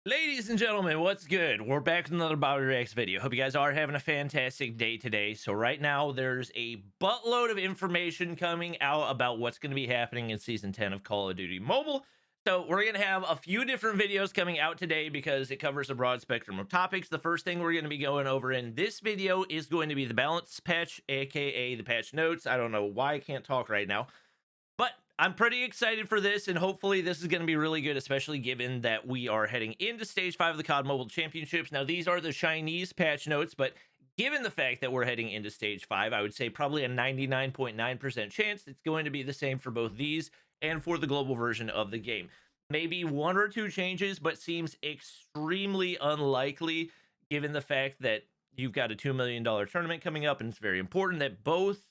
Ladies and gentlemen, what's good? We're back with another Bobby Reacts video. Hope you guys are having a fantastic day today. So right now, there's a buttload of information coming out about what's going to be happening in Season 10 of Call of Duty Mobile. So we're going to have a few different videos coming out today because it covers a broad spectrum of topics. The first thing we're going to be going over in this video is going to be the balance patch, aka the patch notes. I don't know why I can't talk right now. But I'm pretty excited for this, and hopefully this is going to be really good, especially given that we are heading into Stage 5 of the COD Mobile Championships. Now, these are the Chinese patch notes, but given the fact that we're heading into Stage 5, I would say probably a 99.9% chance it's going to be the same for both these and for the global version of the game. Maybe one or two changes, but seems extremely unlikely given the fact that you've got a $2 million tournament coming up, and it's very important that both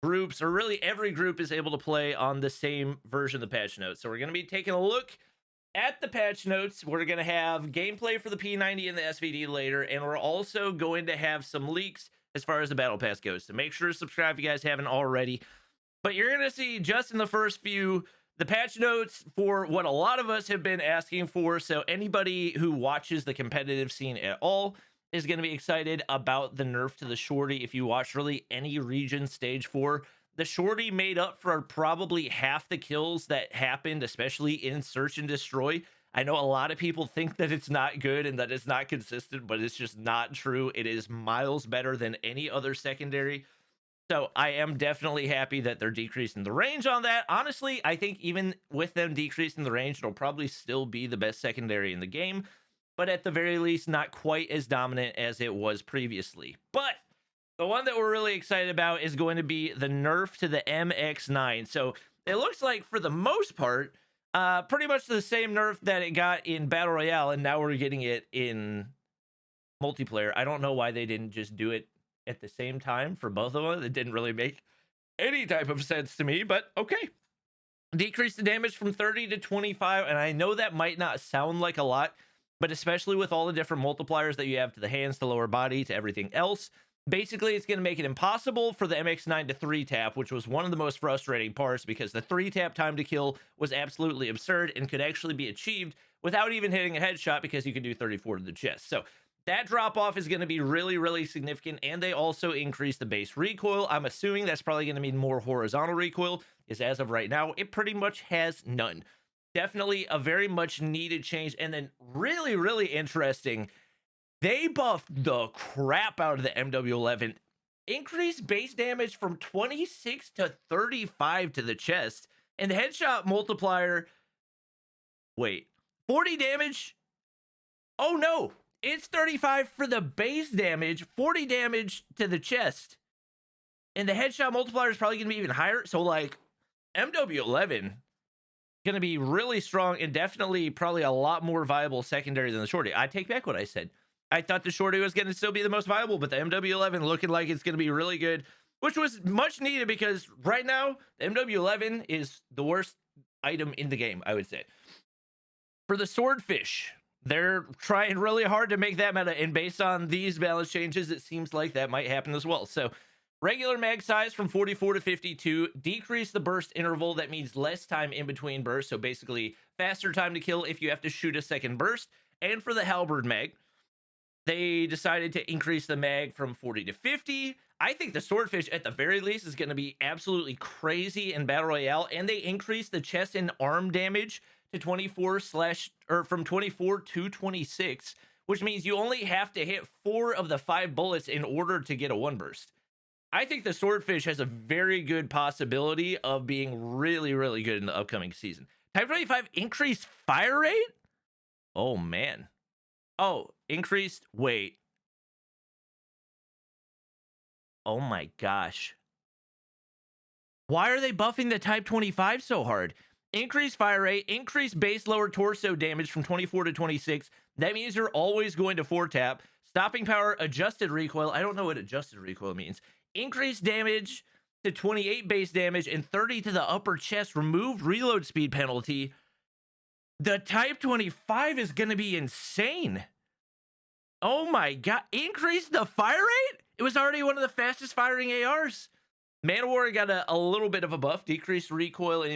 groups, or really every group, is able to play on the same version of the patch notes. So we're going to be taking a look at the patch notes. We're going to have gameplay for the P90 and the SVD later, and we're also going to have some leaks as far as the battle pass goes. So make sure to subscribe if you guys haven't already. But you're going to see just in the first few the patch notes for what a lot of us have been asking for. So anybody who watches the competitive scene at all is going to be excited about the nerf to the shorty. If you watch really any region stage 4, the shorty made up for probably half the kills that happened, especially in search and destroy. I know a lot of people think that it's not good and that it's not consistent, but it's just not true. It is miles better than any other secondary. So I am definitely happy that they're decreasing the range on that. Honestly, I think even with them decreasing the range, it'll probably still be the best secondary in the game, but at the very least, not quite as dominant as it was previously. But the one that we're really excited about is going to be the nerf to the MX9. So it looks like, for the most part, pretty much the same nerf that it got in Battle Royale, and now we're getting it in multiplayer. I don't know why they didn't just do it at the same time for both of them. It didn't really make any type of sense to me, but okay. Decrease the damage from 30 to 25, and I know that might not sound like a lot, but especially with all the different multipliers that you have to the hands, to lower body, to everything else, basically it's going to make it impossible for the MX9 to 3-tap, which was one of the most frustrating parts because the 3-tap time to kill was absolutely absurd and could actually be achieved without even hitting a headshot because you could do 34 to the chest. So that drop off is going to be really, really significant, and they also increase the base recoil. I'm assuming that's probably going to mean more horizontal recoil, because as of right now, it pretty much has none. Definitely a very much needed change. And then really, really interesting, they buffed the crap out of the MW11. Increased base damage from 26 to 35 to the chest. And the headshot multiplier, wait, 40 damage? Oh no, it's 35 for the base damage, 40 damage to the chest. And the headshot multiplier is probably going to be even higher. So like MW11 going to be really strong and definitely probably a lot more viable secondary than the shorty. I take back what I said. I thought the shorty was going to still be the most viable, but the MW11 looking like it's going to be really good, which was much needed because right now the MW11 is the worst item in the game, I would say. For the swordfish, they're trying really hard to make that meta, and based on these balance changes, it seems like that might happen as well. So regular mag size from 44 to 52, decrease the burst interval. That means less time in between bursts. So basically faster time to kill if you have to shoot a second burst. And for the halberd mag, they decided to increase the mag from 40 to 50. I think the swordfish at the very least is going to be absolutely crazy in Battle Royale. And they increased the chest and arm damage to 24 or from 24 to 26, which means you only have to hit 4 of the 5 bullets in order to get a 1 burst. I think the swordfish has a very good possibility of being really, really good in the upcoming season. Type 25 increased fire rate? Oh, man. Oh, increased. Wait. Oh, my gosh. Why are they buffing the Type 25 so hard? Increased fire rate, increased base lower torso damage from 24 to 26. That means you're always going to 4-tap. Stopping power, adjusted recoil. I don't know what adjusted recoil means. Increased damage to 28 base damage and 30 to the upper chest. Removed reload speed penalty. The Type 25 is going to be insane. Oh my god. Increase the fire rate? It was already one of the fastest firing ARs. Man-O-War got a little bit of a buff. Decreased recoil and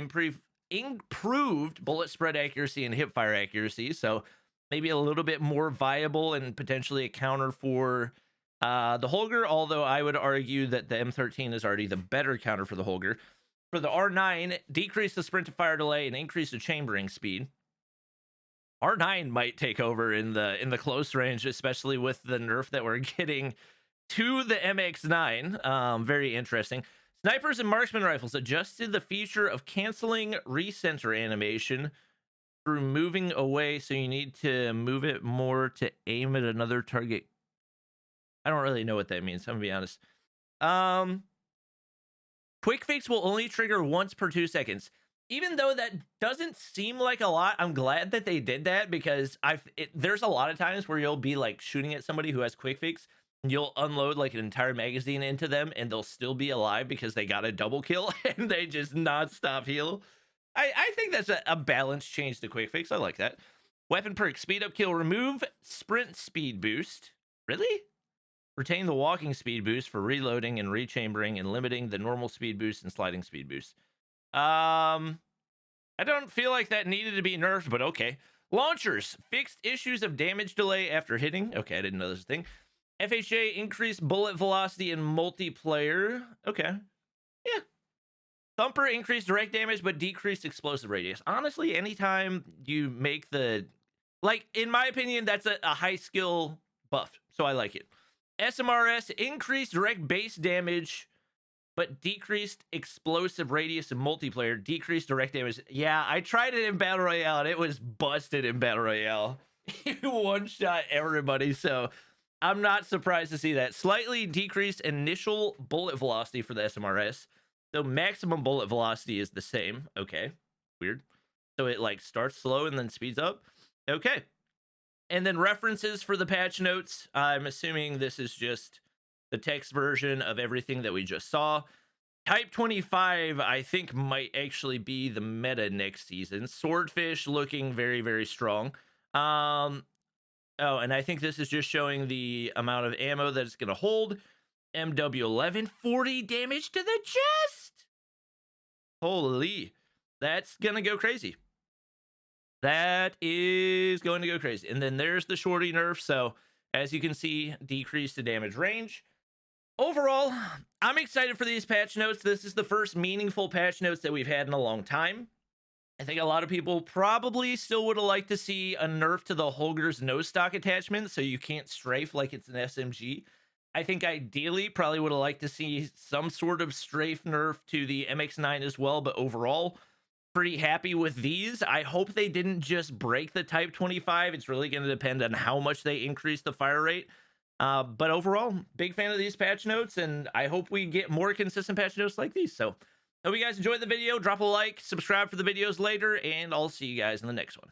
improved bullet spread accuracy and hip fire accuracy. So maybe a little bit more viable and potentially a counter for the Holger, although I would argue that the M13 is already the better counter for the Holger. For the R9, decrease the sprint to fire delay and increase the chambering speed. R9 might take over in the close range, especially with the nerf that we're getting to the MX9. Very interesting. Snipers and marksman rifles adjusted the feature of canceling recenter animation through moving away, so you need to move it more to aim at another target. I don't really know what that means, I'm gonna be honest. Quick fix will only trigger once per 2 seconds. Even though that doesn't seem like a lot, I'm glad that they did that, because there's a lot of times where you'll be like shooting at somebody who has quick fix, and you'll unload like an entire magazine into them and they'll still be alive because they got a double kill and they just non-stop heal. I think that's a balanced change to quick fix. I like that. Weapon perk, speed up kill, remove sprint speed boost. Really? Retain the walking speed boost for reloading and rechambering, and limiting the normal speed boost and sliding speed boost. I don't feel like that needed to be nerfed, but okay. Launchers, fixed issues of damage delay after hitting. Okay, I didn't know this was a thing. FHA, increased bullet velocity in multiplayer. Okay. Yeah. Thumper, increased direct damage, but decreased explosive radius. Honestly, anytime you make the... Like, in my opinion, that's a high skill buff, so I like it. SMRS, increased direct base damage, but decreased explosive radius in multiplayer. Decreased direct damage. Yeah, I tried it in Battle Royale, and it was busted in Battle Royale. You one-shot everybody, so I'm not surprised to see that. Slightly decreased initial bullet velocity for the SMRS. So maximum bullet velocity is the same. Okay, weird. So it like starts slow and then speeds up. Okay. And then references for the patch notes. I'm assuming this is just the text version of everything that we just saw. Type 25, I think, might actually be the meta next season. Swordfish looking very, very strong. Oh, and I think this is just showing the amount of ammo that it's going to hold. MW11, 40 damage to the chest. Holy, that's going to go crazy. That is going to go crazy. And then there's the shorty nerf. So as you can see, decrease the damage range. Overall, I'm excited for these patch notes. This is the first meaningful patch notes that we've had in a long time. I think a lot of people probably still would have liked to see a nerf to the Holger's no stock attachment, so you can't strafe like it's an SMG. I think ideally probably would have liked to see some sort of strafe nerf to the MX9 as well, but overall, pretty happy with these. I hope they didn't just break the Type 25. It's really going to depend on how much they increase the fire rate. But overall, big fan of these patch notes, and I hope we get more consistent patch notes like these. So, hope you guys enjoyed the video. Drop a like, subscribe for the videos later, and I'll see you guys in the next one.